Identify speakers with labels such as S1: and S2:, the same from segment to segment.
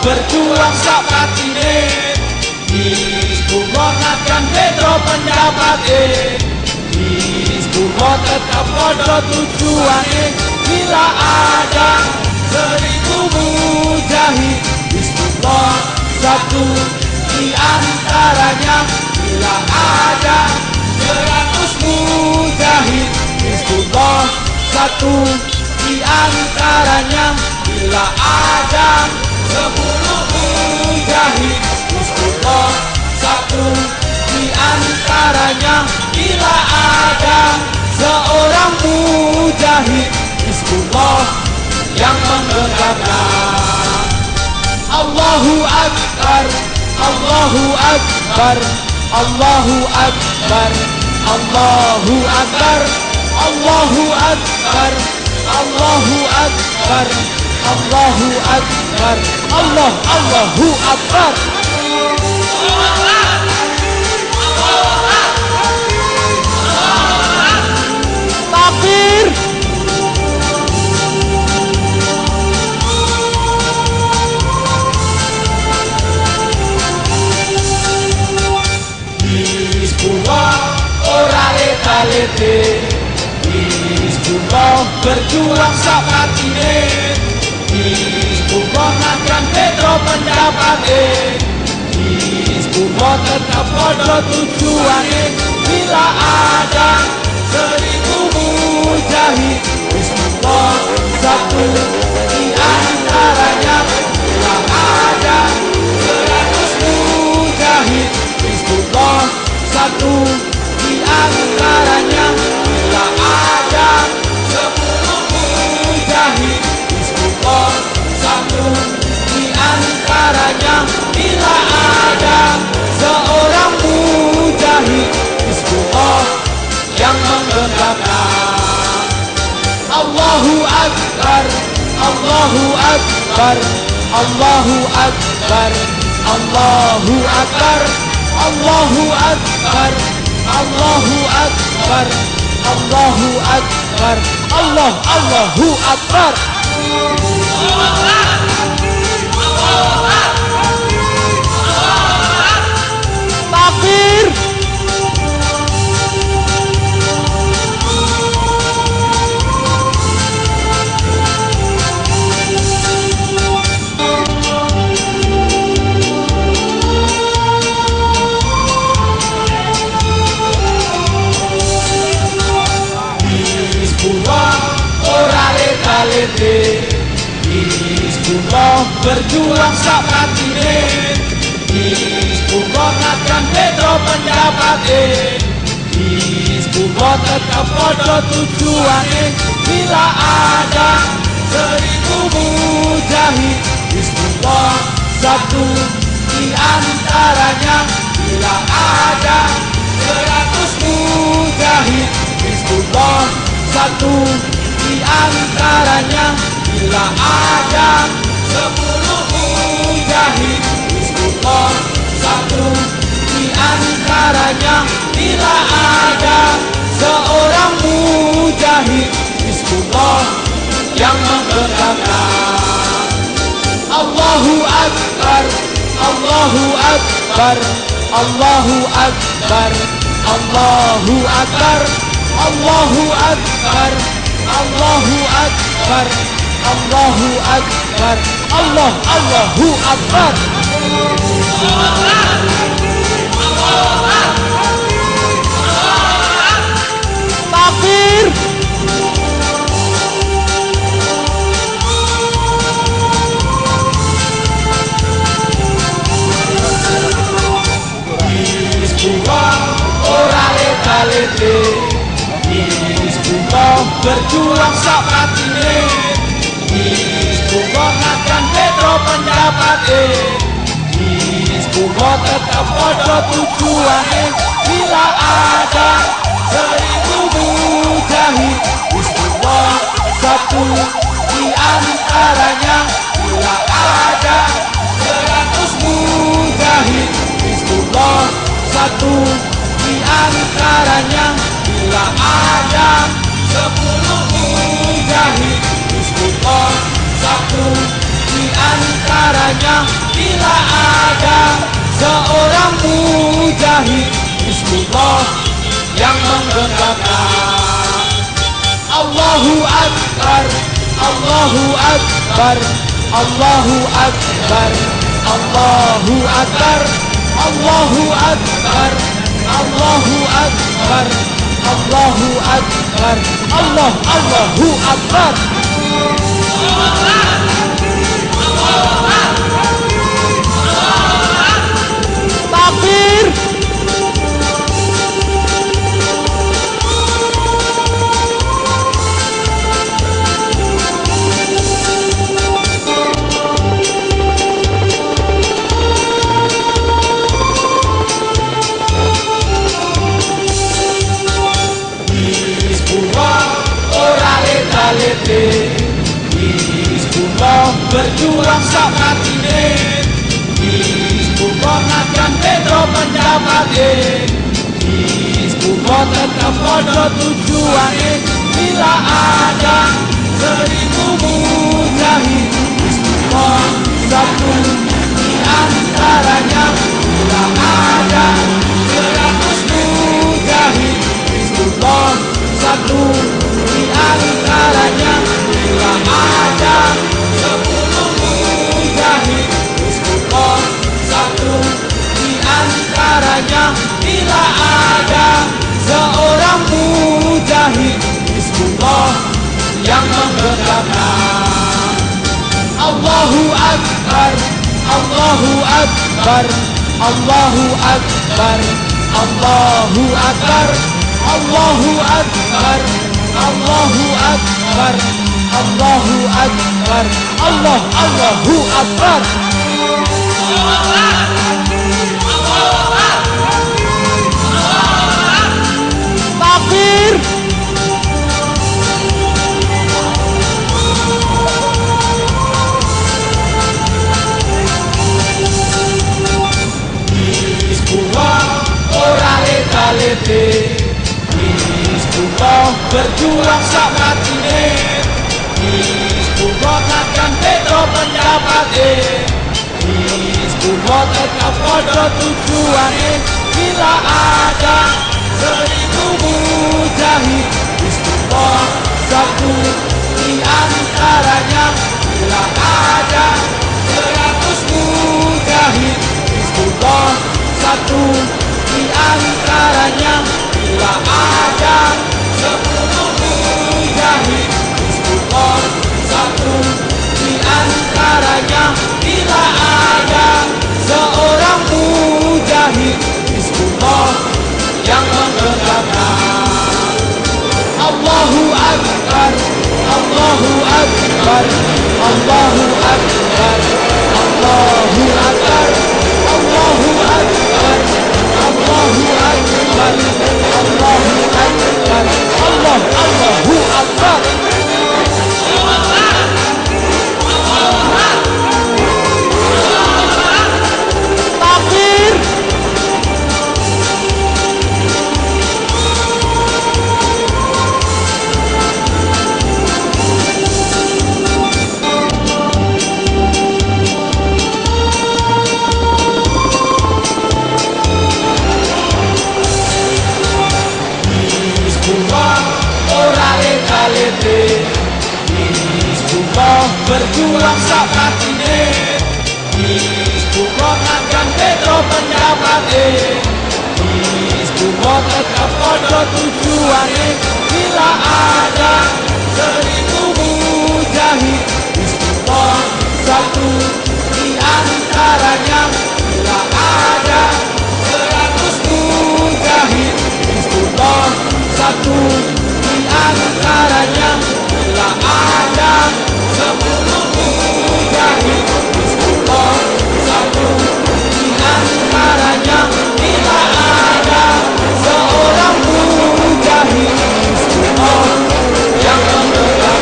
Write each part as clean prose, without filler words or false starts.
S1: berjuang sapatine, Hizbullah akan beda pendapate, Hizbullah tetap pada tujuane. Bila ada 1000 mujahid, Hizbullah satu di antaranya. Bila ada 100 mujahid, Hizbullah satu di antaranya. Bila ada 10 mujahid, Hizbullah satu di antaranya. Bila ada seorang mujahid, Hizbullah yang menegakkan. Allahu Akbar, Allahu Akbar, Allahu Akbar, Allahu Akbar, Allahu Akbar, Allahu Akbar, Allahu Akbar, Allahu Akbar. Takbir. Hizbullah ora lete-lete, Hizbullah berjuang sapatine, Hizbullah akan beda pendapate, Hizbullah tetap pada tujuane. Bila ada 1000 mujahid, Hizbullah satu di antaranya. Bila ada 100 mujahid, Hizbullah satu di antaranya. Bila ada 10 mujahid, Hizbullah satu di antaranya. Bila ada seorang mujahid, Hizbullah yang menegakkan. Allahu Akbar, Allahu Akbar, Allahu Akbar, Allahu Akbar, Allahu Akbar, Allahu Akbar, Allahu Akbar, Allahu Akbar. Takbir. Hizbullah berjuang sapatine, Hizbullah akan beda pendapate, Hizbullah tetap pada tujuane. Bila ada 1000 mujahid, Hizbullah satu di antaranya. Bila ada 100 mujahid, Hizbullah satu di antaranya. Bila ada 10 mujahid, Hizbullah satu di antaranya. Bila ada seorang mujahid, Hizbullah yang menegakkan. Allahu Akbar, Allahu Akbar, Allahu Akbar, Allahu Akbar, Allahu Akbar, Allahu Akbar, Allahu Akbar, Allahu Akbar. Takbir. Hizbullah ora lete-lete, Hizbullah berjuang sapatine, Hizbullah akan beda pendapate, Hizbullah tetap pada tujuane. Bila ada 1000 mujahid, Hizbullah satu di antaranya. Bila ada 100 mujahid, Hizbullah satu di antaranya. Bila ada 10 mujahid, Hizbullah satu di antaranya. seorang mujahid Hizbullah yang menggenggamkan. Allahu Akbar, Allahu Akbar, Allahu Akbar, Allahu Akbar, Allahu Akbar, Allahu Akbar, Allahu Akbar, Allahu Akbar. Takbir. Hizbullah berjuang sama tine, Hizbullah akan Pedro pendapatnya. Hizbullah tetap pada tujuannya. Bila ada 1000 mujahid Hizbullah satu di antaranya. Bila ada 100 mujahid Hizbullah satu di antaranya. Bila ada 10 mujahid Hizbullah satu di antaranya. Bila ada seorang mujahid Hizbullah yang menggenggamkan. Allahu Akbar, Allahu Akbar, Allahu Akbar, Allahu Akbar, Allahu Akbar, Allahu Akbar, Allahu Akbar, Allahu Akbar. Takbir. Hizbullah ora leta-lete, Hizbullah berjuang sama tine, Hizbullah akan Pedro pendapatnya. Hizbullah tetap pada tujuannya. Bila ada 1000 mujahid Hizbullah satu di antaranya. Bila ada 100 mujahid Hizbullah satu di antaranya. Bila ada 10 mujahid Hizbullah satu di antaranya. Bila ada seorang mujahid Hizbullah yang menggenggamkan. Allahu Akbar, Allahu Akbar, Allahu Akbar, Allahu Akbar, Allahu Akbar, Allahu Akbar, Allahu Akbar, Allahu Akbar. Takbir. Hizbullah ora leta-lete, Hizbullah berjuang sama tine, Hizbullah akan Pedro pendapatnya. Hizbullah tetap pada tujuannya. Bila ada 1000 mujahid Hizbullah satu di antaranya. Bila ada 100 mujahid Hizbullah satu di antaranya. Bila ada 10 mujahid Hizbullah satu di antaranya. Bila ada seorang mujahid Hizbullah yang menggenggamkan.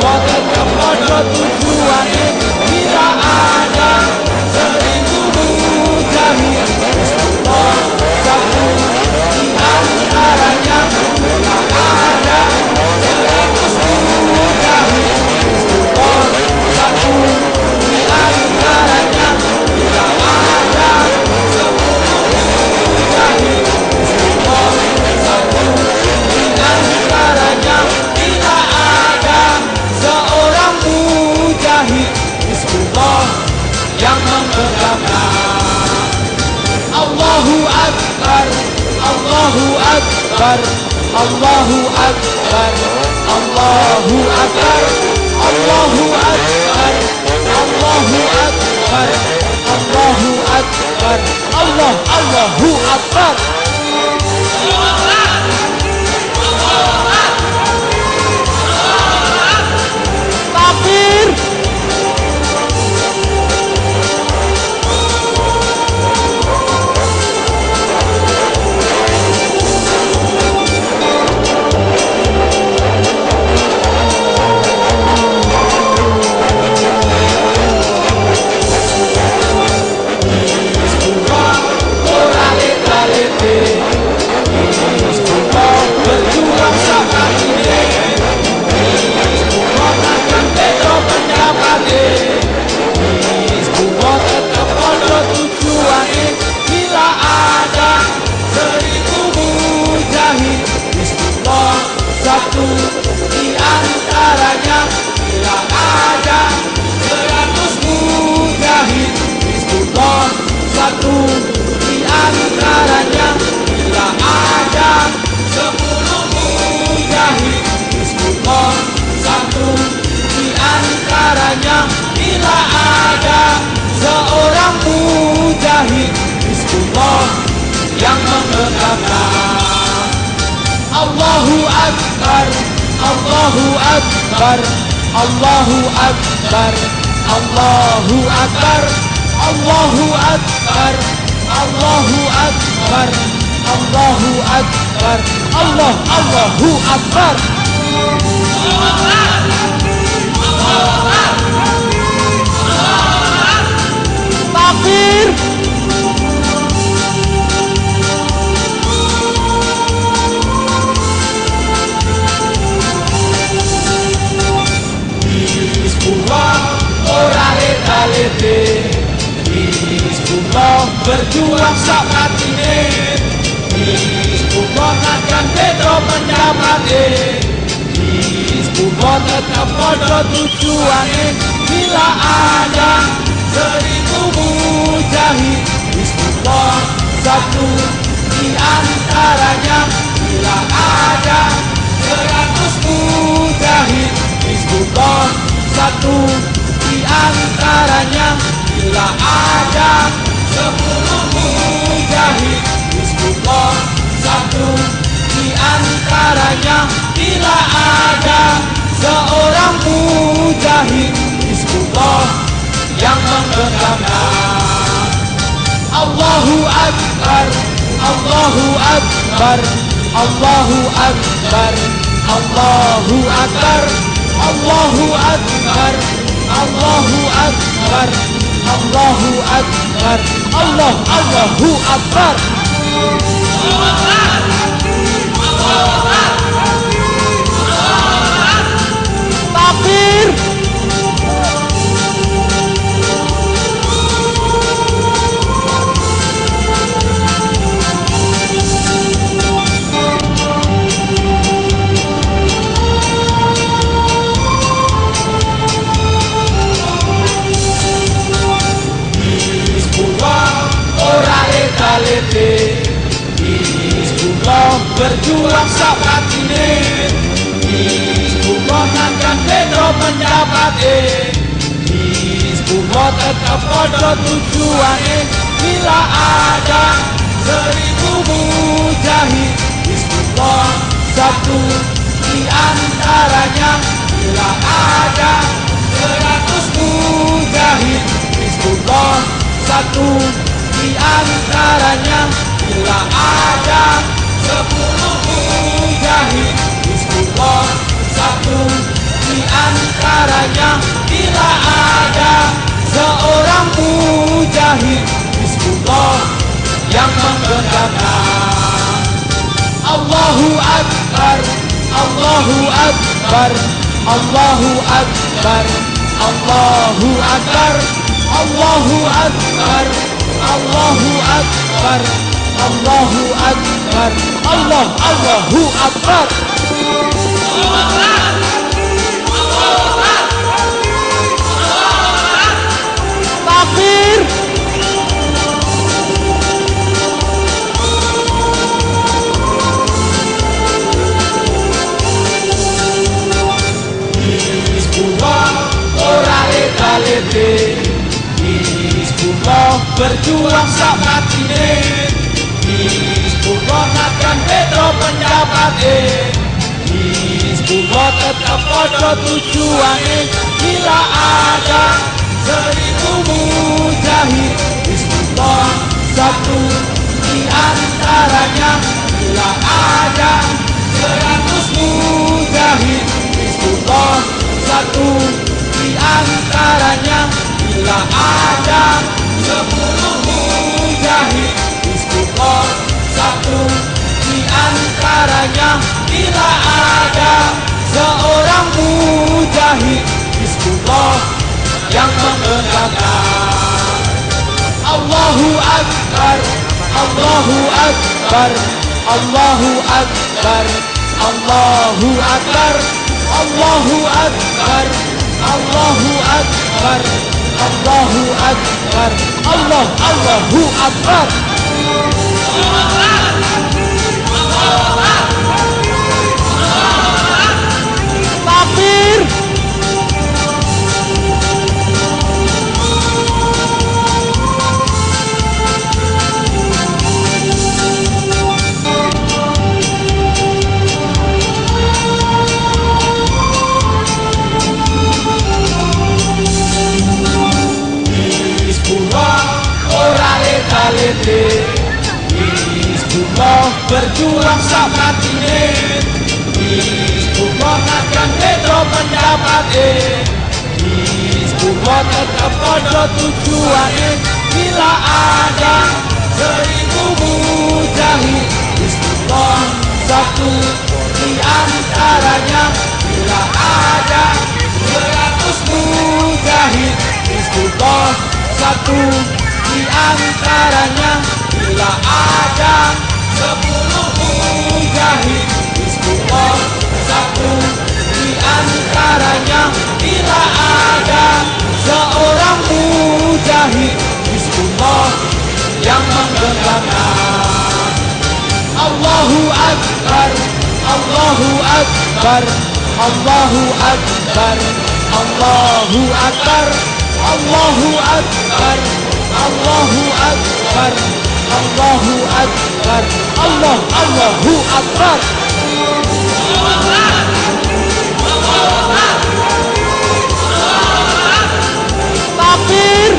S1: Hizbullah tetap pada tujuannya. Bila ada 1000 mujahid, Hizbullah satu di antaranya. Bila ada 100 mujahid, Hizbullah satu di antaranya. Bila ada 10 mujahid, Hizbullah satu di antaranya. Bila ada seorang mujahid, Hizbullah yang memegangnya. Allahu Akbar, Allahu Akbar, Allahu Akbar, Allahu Akbar, Allahu Akbar, Allahu Akbar, Allahu Akbar, Allahu Akbar. Takbir. Satu di antaranya. Bila ada 100 mujahid, Hizbullah satu di antaranya. Bila ada 10 mujahid, Hizbullah satu di antaranya. Bila ada seorang mujahid, Hizbullah yang memegangnya. Allahu Akbar, Allahu Akbar, Allahu Akbar, Allahu Akbar, Allahu Akbar, Allahu Akbar, Allahu Akbar, Allahu Akbar. Takbir. Hizbullah berjuang saat ini. Hizbullah akan beda pendapat. Hizbullah tetap pada tujuannya. Bila ada 1000 mujahid, Hizbullah satu di antaranya. Bila ada 100 mujahid, Hizbullah satu di antaranya. Bila ada 10 mujahid, Hizbullah satu di antaranya. Bila ada seorang mujahid, Hizbullah yang memegangnya. Allahu Akbar, Allahu Akbar, Allahu Akbar, Allahu Akbar, Allahu Akbar, Allahu Akbar, Allahu Akbar, Allahu Akbar. Takbir. Hizbullah berjuang saat ini. Hizbullah akan beda pendapat. Hizbullah tetap pada tujuannya. Bila ada 1000 mujahid, Hizbullah satu di antaranya. Bila ada 100 mujahid, Hizbullah satu di antaranya. Bila ada 10 mujahid, Hizbullah satu di di antaranya bila ada seorang mujahid Hizbullah yang menggerakkan. Allahu Akbar, Allahu Akbar, Allahu Akbar, Allahu Akbar, Allahu Akbar, Allahu Akbar, Allahu Akbar, Allahu Akbar. Takbir. Hizbullah ora lete-lete, Hizbullah berjuang sak matine, Hizbullah akan petro pendapate, Hizbullah tetap pada tujuane bila ada 1000 mujahid Hizbullah satu di antaranya, bila ada 100 mujahid Hizbullah satu di antaranya, bila ada 10 mujahid Hizbullah satu di antaranya, bila ada seorang mujahid Hizbullah yang menggerakkan. Allahu Akbar, Allahu Akbar, Allahu Akbar, Allahu Akbar, Allahu Akbar, Allahu Akbar, Allahu Akbar, Allahu Akbar. Takbir. Hizbullah berjuang sak matine, Hizbullah akan petro pendapate, Hizbullah tetap pada tujuane bila ada 1000 mujahid Hizbullah satu di antaranya, bila ada 100 mujahid Hizbullah satu di antaranya, bila ada 10 mujahid Hizbullah satu di antaranya, bila ada seorang mujahid Hizbullah yang menggerakkan. Allahu Akbar, Allahu Akbar, Allahu Akbar, Allahu Akbar, Allahu Akbar, Allahu Akbar, Allahu Akbar, Allahu Akbar. Takbir.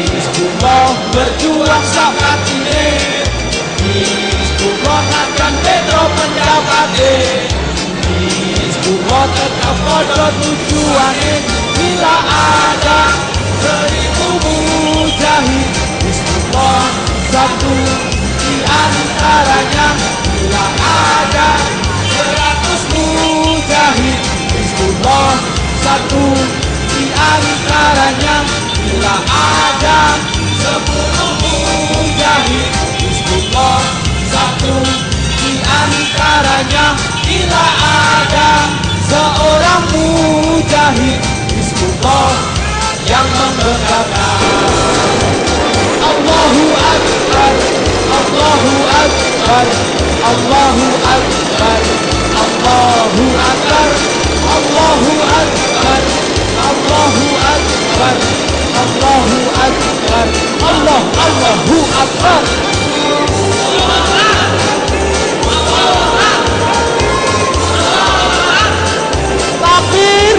S1: Hizbullah berjuang sak matine, Hizbullah akan petro pendapate, Hizbullah tetap pada tujuane bila ada 1000 mujahid Hizbullah satu di antaranya, bila ada 100 mujahid Hizbullah satu di antaranya, bila ada 10 mujahid Hizbullah satu di antaranya, bila ada seorang mujahid Hizbullah yang menggerakkan. Allahu Akbar, Allahu Akbar, Allahu Akbar, Allahu Akbar, Allahu Akbar, Allahu Akbar, Allahu Akbar, Allahu Akbar. Takbir.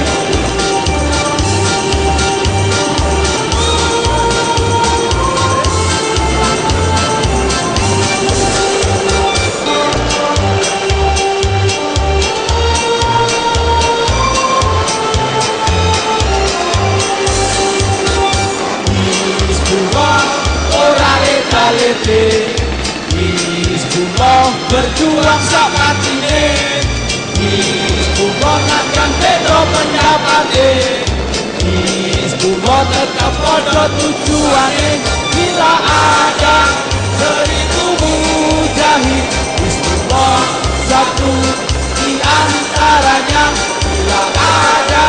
S1: berjuang sak patine. Hizbullah akan beda pendapate. Hizbullah tetap pada tujuane. Bila ada 1000 mujahid, Hizbullah satu di antaranya. Bila ada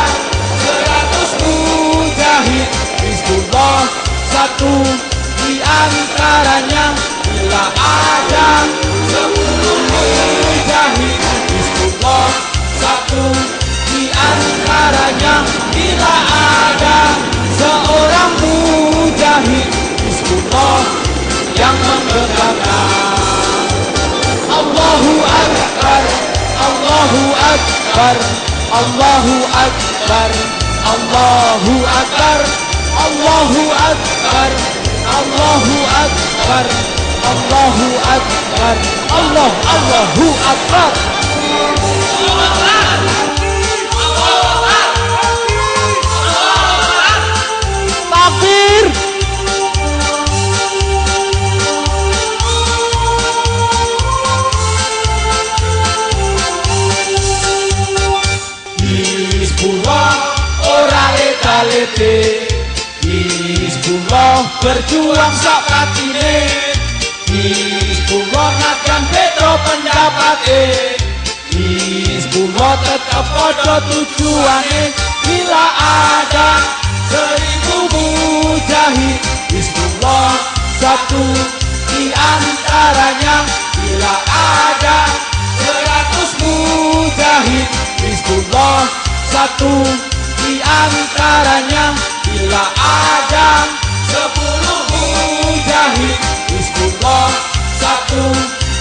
S1: 100 mujahid, Hizbullah satu di antaranya. Bila ada 10 mujahid, Hizbullah satu di antaranya. Bila ada seorang mujahid, Hizbullah yang menggegahkan. Allahu Akbar, Allahu Akbar, Allahu Akbar, Allahu Akbar, Allahu Akbar, Allahu Akbar, Allahu Akbar, Allahu Akbar. Takbir. Hizbullah ora leta-lete. Hizbullah berjuang sak patine. Hizbullah akan beda pendapate. Hizbullah tetap pada tujuane. Bila ada 1000 mujahid, Hizbullah satu di antaranya. Bila ada 100 mujahid, Hizbullah satu di antaranya. Bila ada 10 mujahid, Hizbullah satu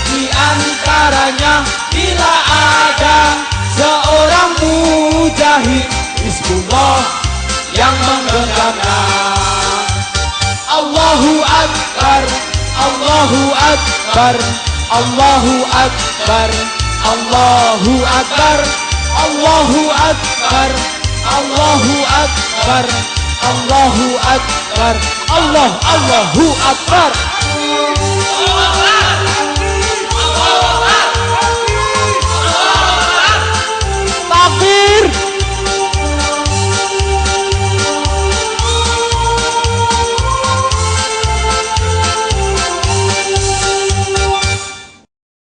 S1: di antaranya. Bila ada seorang mujahid, Hizbullah yang menggegahkan. Allahu Akbar, Allahu Akbar, Allahu Akbar, Allahu Akbar, Allahu Akbar, Allahu Akbar, Allahu Akbar, Allahu Akbar.